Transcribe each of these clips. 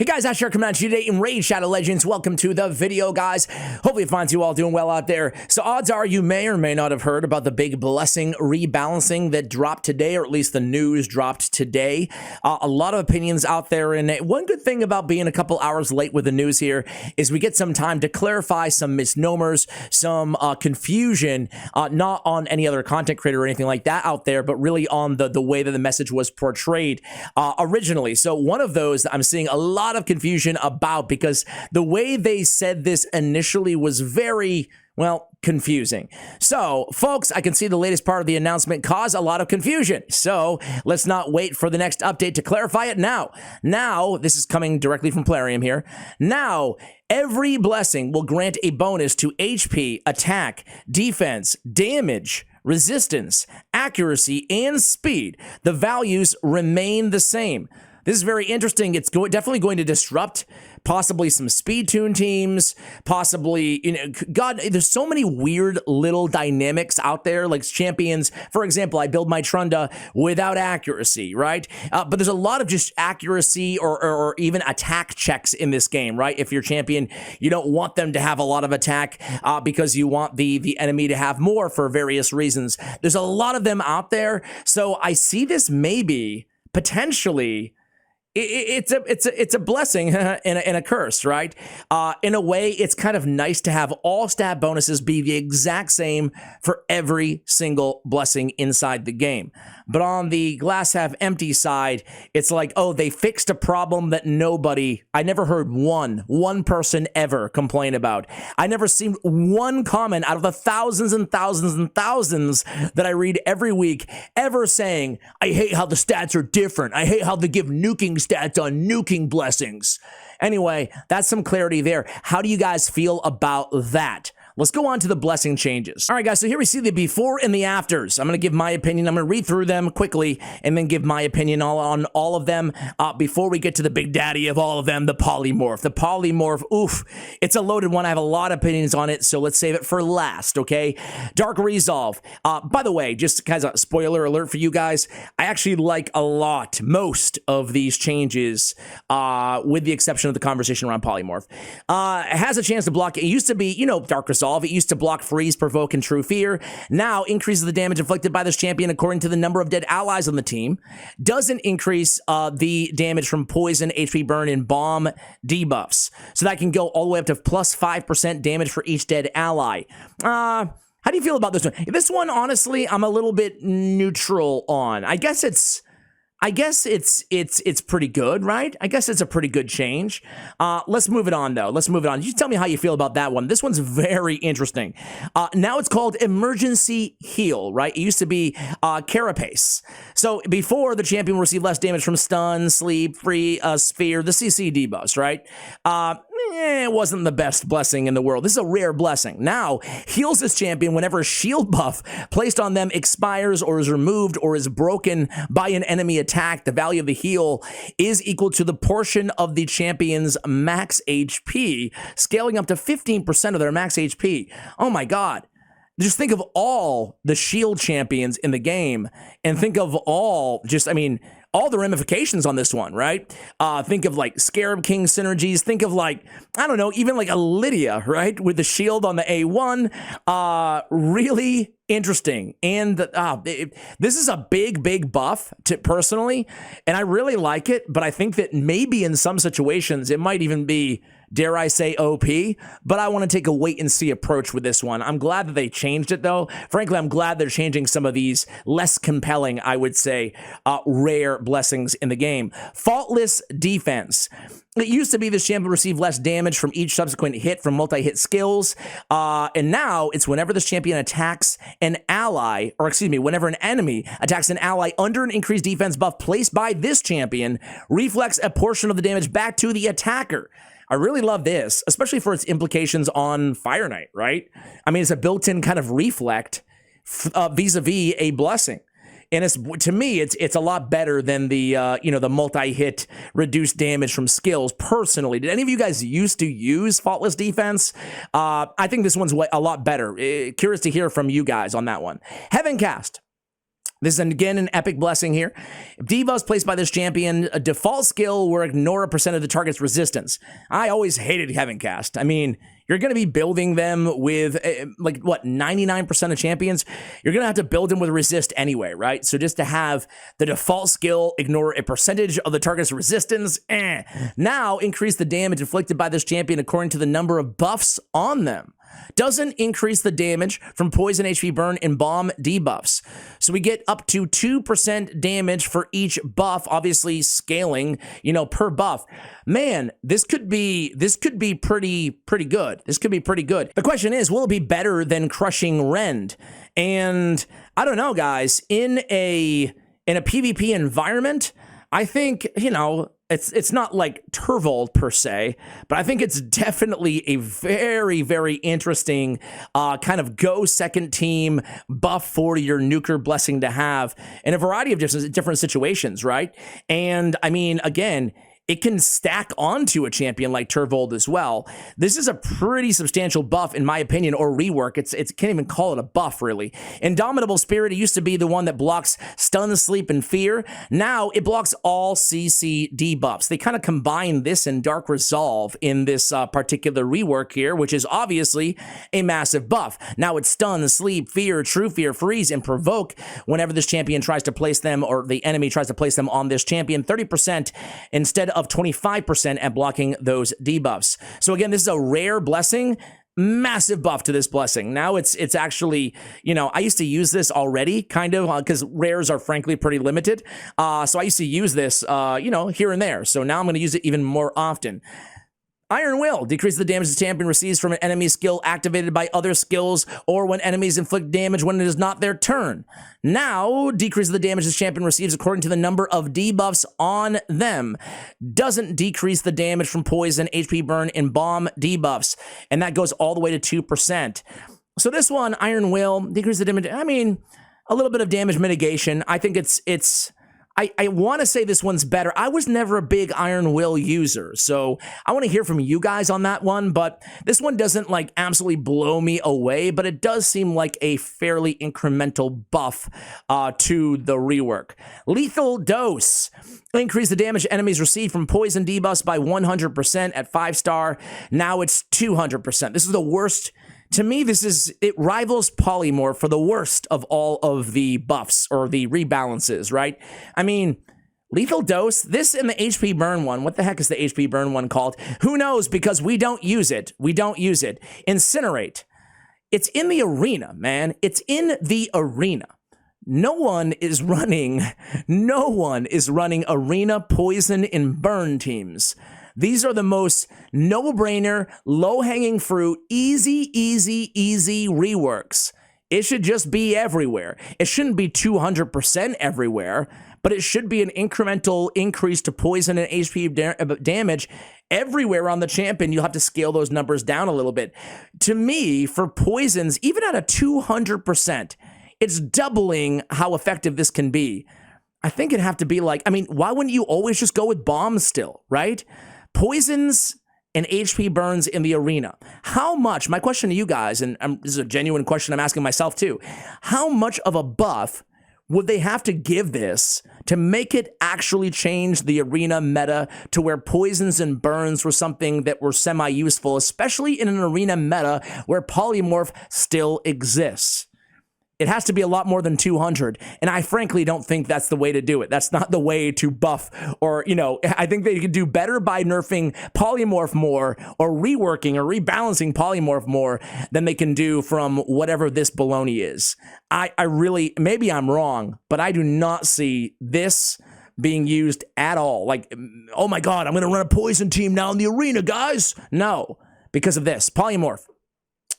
Hey guys, Ash here coming at you today in RAID Shadow Legends. Welcome to the video, guys. Hopefully it finds you all doing well out there. So odds are you may or may not have heard about the big blessing rebalancing that dropped today, or at least the news dropped today. A lot of opinions out there, and one good thing about being a couple hours late with the news here is we get some time to clarify some misnomers, some confusion, not on any other content creator or anything like that out there, but really on the way that the message was portrayed originally. So one of those that I'm seeing a lot of confusion about, because the way they said this initially was very, well, confusing. So, folks, I can see the latest part of the announcement caused a lot of confusion. So, let's not wait for the next update to clarify it now. Now, this is coming directly from Plarium here. Now, every blessing will grant a bonus to HP, attack, defense, damage, resistance, accuracy, and speed. The values remain the same. This is very interesting. It's definitely going to disrupt possibly some speed tune teams, possibly, God, there's so many weird little dynamics out there, like champions. For example, I build my Trunda without accuracy, right? But there's a lot of just accuracy or even attack checks in this game, right? If you're champion, you don't want them to have a lot of attack because you want the enemy to have more for various reasons. There's a lot of them out there. So I see this maybe potentially it's a blessing and a curse, right? In a way, it's kind of nice to have all stat bonuses be the exact same for every single blessing inside the game. But on the glass half empty side, it's like, oh, they fixed a problem that I never heard one person ever complain about. I never seen one comment out of the thousands and thousands and thousands that I read every week ever saying, I hate how the stats are different. I hate how they give nuking stats on nuking blessings. Anyway, that's some clarity there. How do you guys feel about that? Let's go on to the blessing changes. All right, guys, so here we see the before and the afters. I'm going to give my opinion. I'm going to read through them quickly and then give my opinion on all of them before we get to the big daddy of all of them, the polymorph. The polymorph, oof, it's a loaded one. I have a lot of opinions on it, so let's save it for last, okay? Dark Resolve. By the way, just kind of a spoiler alert for you guys, I actually like most of these changes, with the exception of the conversation around polymorph. It has a chance to block. It used to be, Dark Resolve. It used to block freeze, provoke, and true fear. Now increases the damage inflicted by this champion according to the number of dead allies on the team. Doesn't increase the damage from poison, HP burn, and bomb debuffs. So that can go all the way up to plus 5% damage for each dead ally. How do you feel about this one? This one, honestly, I'm a little bit neutral on. I guess it's pretty good, right? I guess it's a pretty good change. Let's move it on, though. Let's move it on. You tell me how you feel about that one. This one's very interesting. Now it's called Emergency Heal, right? It used to be Carapace. So before, the champion will receive less damage from stun, sleep, free, sphere, the CC debuffs, right? It wasn't the best blessing in the world. This is a rare blessing. Now, heals this champion whenever a shield buff placed on them expires or is removed or is broken by an enemy attack. The value of the heal is equal to the portion of the champion's max HP, scaling up to 15% of their max HP. Oh my God. Just think of all the shield champions in the game and think of all the ramifications on this one, right? Think of like Scarab King synergies. Think of like, I don't know, even like a Lydia, right? With the shield on the A1. Really interesting. And this is a big buff personally, and I really like it, but I think that maybe in some situations it might even be, dare I say, OP, but I want to take a wait and see approach with this one. I'm glad that they changed it, though. Frankly, I'm glad they're changing some of these less compelling, I would say, rare blessings in the game. Faultless defense. It used to be this champion received less damage from each subsequent hit from multi-hit skills, and now it's whenever this champion attacks an ally, or excuse me, whenever an enemy attacks an ally under an increased defense buff placed by this champion, reflects a portion of the damage back to the attacker. I really love this, especially for its implications on Fire Knight, right? I mean, it's a built-in kind of reflect vis-a-vis a blessing. And to me, it's a lot better than the the multi-hit reduced damage from skills. Personally, did any of you guys used to use Faultless Defense? I think this one's a lot better. Curious to hear from you guys on that one. Heaven Cast. This is, again, an epic blessing here. If debuffs placed by this champion, a default skill will ignore a percent of the target's resistance. I always hated having cast. I mean, you're going to be building them with, like, what, 99% of champions? You're going to have to build them with resist anyway, right? So just to have the default skill ignore a percentage of the target's resistance, Now, increase the damage inflicted by this champion according to the number of buffs on them. Doesn't increase the damage from poison, HP burn, and bomb debuffs. So we get up to 2% damage for each buff, obviously scaling, per buff. Man, this could be pretty good. This could be pretty good. The question is, will it be better than crushing Rend? And I don't know, guys. In a PvP environment, I think, it's not like Turvold per se, but I think it's definitely a very, very interesting kind of go second team buff for your nuker blessing to have in a variety of different situations, right? And I mean, again, it can stack onto a champion like Turvold as well. This is a pretty substantial buff, in my opinion, or rework. It can't even call it a buff, really. Indomitable Spirit, it used to be the one that blocks stun, sleep, and fear. Now it blocks all CC debuffs. They kind of combine this and Dark Resolve in this particular rework here, which is obviously a massive buff. Now it's stun, sleep, fear, true fear, freeze, and provoke whenever this champion tries to place them, or the enemy tries to place them on this champion. 30% instead of 25% at blocking those debuffs. So again, this is a rare blessing. Massive buff to this blessing. Now it's actually, I used to use this already, kind of, because rares are frankly pretty limited. So I used to use this, here and there. So now I'm going to use it even more often. Iron Will decreases the damage the champion receives from an enemy skill activated by other skills, or when enemies inflict damage when it is not their turn. Now, decreases the damage the champion receives according to the number of debuffs on them. Doesn't decrease the damage from poison, HP burn, and bomb debuffs, and that goes all the way to 2%. So this one, Iron Will, decreases the damage. I mean, a little bit of damage mitigation. I think I want to say this one's better. I was never a big Iron Will user, so I want to hear from you guys on that one, but this one doesn't absolutely blow me away, but it does seem like a fairly incremental buff to the rework. Lethal Dose. Increase the damage enemies receive from poison debuffs by 100% at 5-star. Now it's 200%. This is the worst. To me, it rivals polymorph for the worst of all of the buffs or the rebalances, right? I mean, Lethal Dose, this and the HP burn one. What the heck is the HP burn one called? Who knows, because we don't use it. We don't use it. Incinerate. It's in the arena, man. It's in the arena. No one is running arena, poison, and burn teams. These are the most no-brainer, low-hanging fruit, easy reworks. It should just be everywhere. It shouldn't be 200% everywhere, but it should be an incremental increase to poison and HP damage everywhere on the champion. You'll have to scale those numbers down a little bit. To me, for poisons, even at a 200%, it's doubling how effective this can be. I think it'd have to be why wouldn't you always just go with bombs still, right? Poisons and HP burns in the arena. How much, my question to you guys, and this is a genuine question I'm asking myself too, how much of a buff would they have to give this to make it actually change the arena meta to where poisons and burns were something that were semi-useful, especially in an arena meta where polymorph still exists? It has to be a lot more than 200, and I frankly don't think that's the way to do it. That's not the way to buff, or, I think they could do better by nerfing polymorph more, or reworking or rebalancing polymorph more than they can do from whatever this baloney is. I really, maybe I'm wrong, but I do not see this being used at all. Oh my God, I'm going to run a poison team now in the arena, guys. No, because of this, polymorph.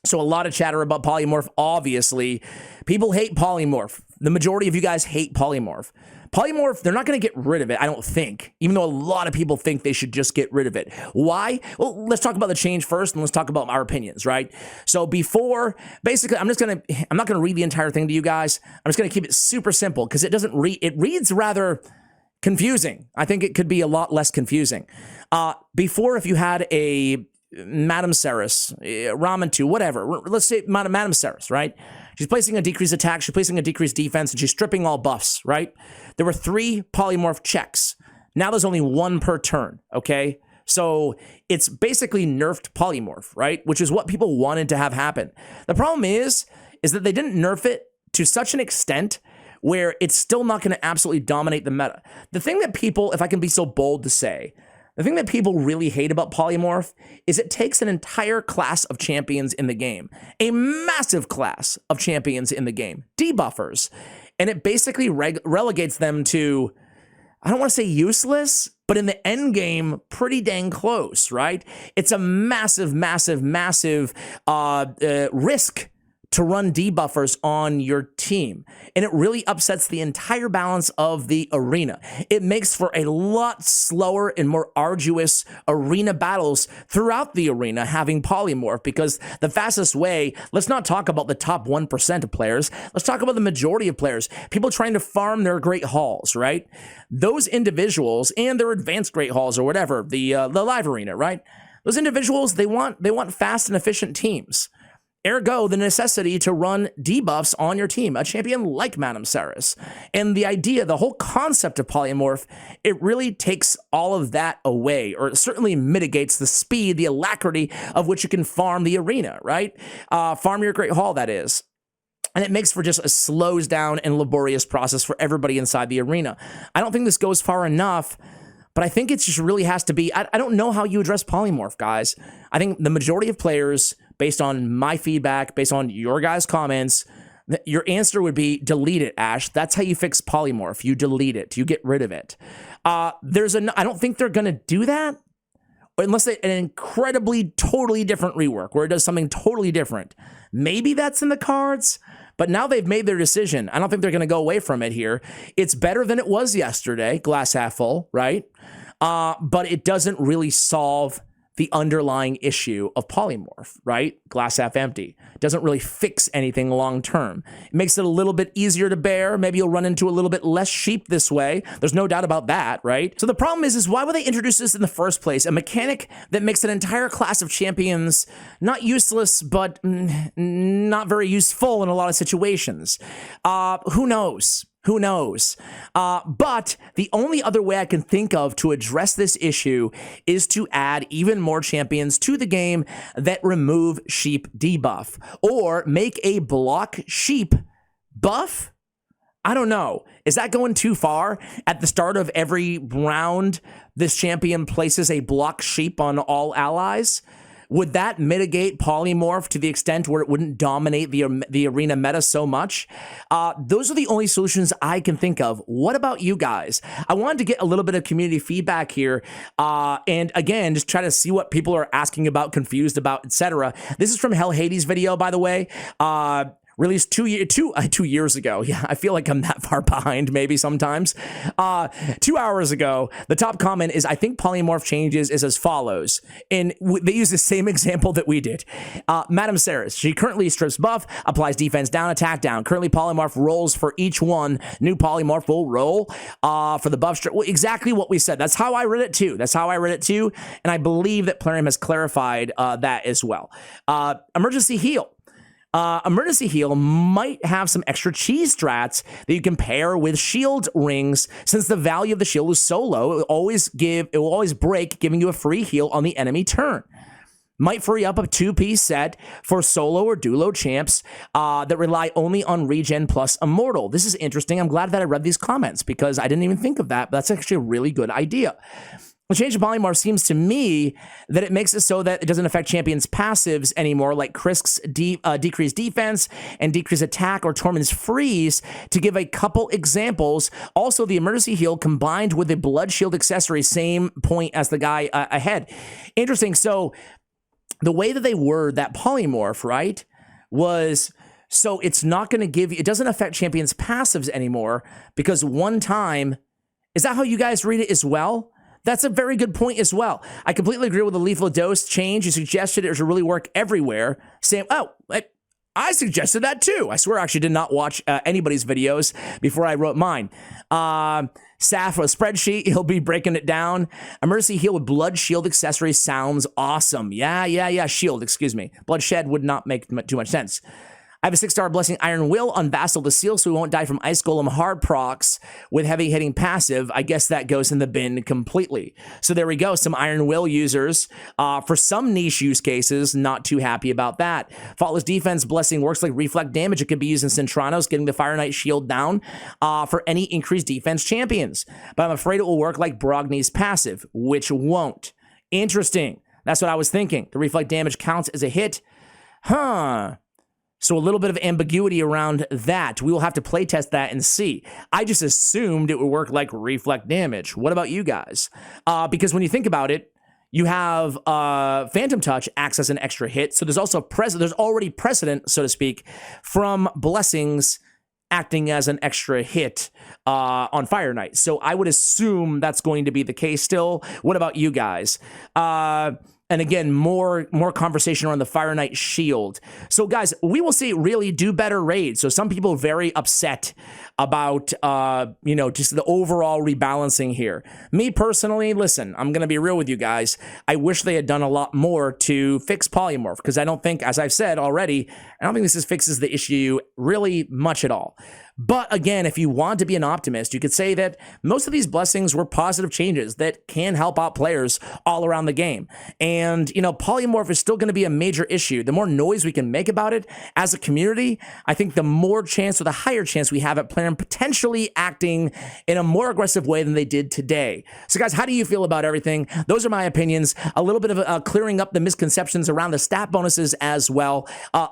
So a lot of chatter about polymorph, obviously. People hate polymorph. The majority of you guys hate polymorph. Polymorph, they're not going to get rid of it, I don't think, even though a lot of people think they should just get rid of it. Why? Well, let's talk about the change first, and let's talk about our opinions, right? So basically, I'm not going to read the entire thing to you guys. I'm just going to keep it super simple, because it reads rather confusing. I think it could be a lot less confusing. Before, if you had a Madame Ceres, Ramen 2, whatever. Let's say Madame Ceres, right? She's placing a decreased attack, she's placing a decreased defense, and she's stripping all buffs, right? There were 3 polymorph checks. Now there's only 1 per turn, okay? So it's basically nerfed polymorph, right? Which is what people wanted to have happen. The problem is that they didn't nerf it to such an extent where it's still not going to absolutely dominate the meta. The thing that people, if I can be so bold to say, the thing that people really hate about polymorph is it takes an entire class of champions in the game, a massive class of champions in the game, debuffers, and it basically relegates them to, I don't want to say useless, but in the end game, pretty dang close, right? It's a massive, massive, massive risk to run debuffers on your team. And it really upsets the entire balance of the arena. It makes for a lot slower and more arduous arena battles throughout the arena having polymorph, because the fastest way, let's not talk about the top 1% of players, let's talk about the majority of players, people trying to farm their great halls, right? Those individuals and their advanced great halls or whatever, the live arena, right? Those individuals, they want fast and efficient teams. Ergo, the necessity to run debuffs on your team, a champion like Madame Ceres. And the idea, the whole concept of polymorph, it really takes all of that away, or it certainly mitigates the speed, the alacrity of which you can farm the arena, right? Farm your Great Hall, that is. And it makes for just a slows down and laborious process for everybody inside the arena. I don't think this goes far enough, but I think it just really has to be, I don't know how you address polymorph, guys. I think the majority of players, based on my feedback, based on your guys' comments, your answer would be delete it, Ash. That's how you fix polymorph. You delete it. You get rid of it. I don't think they're going to do that unless an incredibly, totally different rework where it does something totally different. Maybe that's in the cards, but now they've made their decision. I don't think they're going to go away from it here. It's better than it was yesterday, glass half full, right? But it doesn't really solve the underlying issue of polymorph, right? Glass half empty. Doesn't really fix anything long term. It makes it a little bit easier to bear. Maybe you'll run into a little bit less sheep this way. There's no doubt about that, right? So the problem is why would they introduce this in the first place? A mechanic that makes an entire class of champions not useless, but not very useful in a lot of situations. Who knows? Who knows? But the only other way I can think of to address this issue is to add even more champions to the game that remove sheep debuff, or make a block sheep buff. I don't know. Is that going too far? At the start of every round, this champion places a block sheep on all allies. Would that mitigate polymorph to the extent where it wouldn't dominate the arena meta so much? Those are the only solutions I can think of. What about you guys? I wanted to get a little bit of community feedback here, and again, just try to see what people are asking about, confused about, etc. This is from Hell Hades video, by the way. Released 2 years ago. Yeah, I feel like I'm that far behind maybe sometimes. 2 hours ago, the top comment is, I think polymorph changes is as follows. And they use the same example that we did. Madame Ceres, she currently strips buff, applies defense down, attack down. Currently polymorph rolls for each one. New polymorph will roll for the buff strip. Well, exactly what we said. That's how I read it too. And I believe that Plarium has clarified that as well. Emergency heal. Emergency heal might have some extra cheese strats that you can pair with shield rings, since the value of the shield is so low, it will always break, giving you a free heal on the enemy turn. Might free up a 2-piece set for solo or duo champs that rely only on regen plus immortal. This is interesting. I'm glad that I read these comments because I didn't even think of that, but that's actually a really good idea. The change of polymorph seems to me that it makes it so that it doesn't affect champions' passives anymore, like Krisk's decreased defense and decreased attack, or Tormund's freeze, to give a couple examples. Also, the emergency heal combined with the blood shield accessory, same point as the guy ahead. Interesting. So the way that they word that polymorph, right, was, so it's not going to give you, it doesn't affect champions' passives anymore, because one time, is that how you guys read it as well? That's a very good point as well. I completely agree with the lethal dose change. You suggested it should really work everywhere. Sam, I suggested that too. I swear I actually did not watch anybody's videos before I wrote mine. Saf, a spreadsheet, he'll be breaking it down. Emergency heal with blood shield accessory sounds awesome. Yeah, shield, excuse me. Bloodshed would not make too much sense. I have a 6-star Blessing Iron Will on Vassal to Seal, so we won't die from Ice Golem hard procs with heavy hitting passive. I guess that goes in the bin completely. So there we go. Some Iron Will users, for some niche use cases, not too happy about that. Faultless Defense Blessing works like reflect damage. It can be used in Centranos, getting the Fire Knight shield down for any increased defense champions. But I'm afraid it will work like Brogni's passive, which won't. Interesting. That's what I was thinking. The reflect damage counts as a hit. Huh. So a little bit of ambiguity around that. We will have to playtest that and see. I just assumed it would work like reflect damage. What about you guys? Because when you think about it, you have Phantom Touch acts as an extra hit. So there's also there's already precedent, so to speak, from blessings acting as an extra hit on Fire Knight. So I would assume that's going to be the case still. What about you guys? And again, more conversation around the Fire Knight shield. So guys, we will see really do better raids. So some people are very upset about, just the overall rebalancing here. Me personally, listen, I'm going to be real with you guys. I wish they had done a lot more to fix polymorph, because I don't think, as I've said already, I don't think this fixes the issue really much at all. But again, if you want to be an optimist, you could say that most of these blessings were positive changes that can help out players all around the game. And, polymorph is still going to be a major issue. The more noise we can make about it as a community, I think the more chance or the higher chance we have at Plarium potentially acting in a more aggressive way than they did today. So guys, how do you feel about everything? Those are my opinions. A little bit of clearing up the misconceptions around the stat bonuses as well.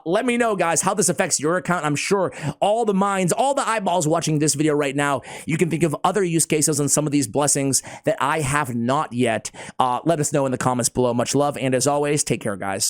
Let me know, guys, how this affects your account. I'm sure all the minds, all the eyeballs watching this video right now, you can think of other use cases on some of these blessings that I have not yet. Let us know in the comments below. Much love, and as always, take care, guys.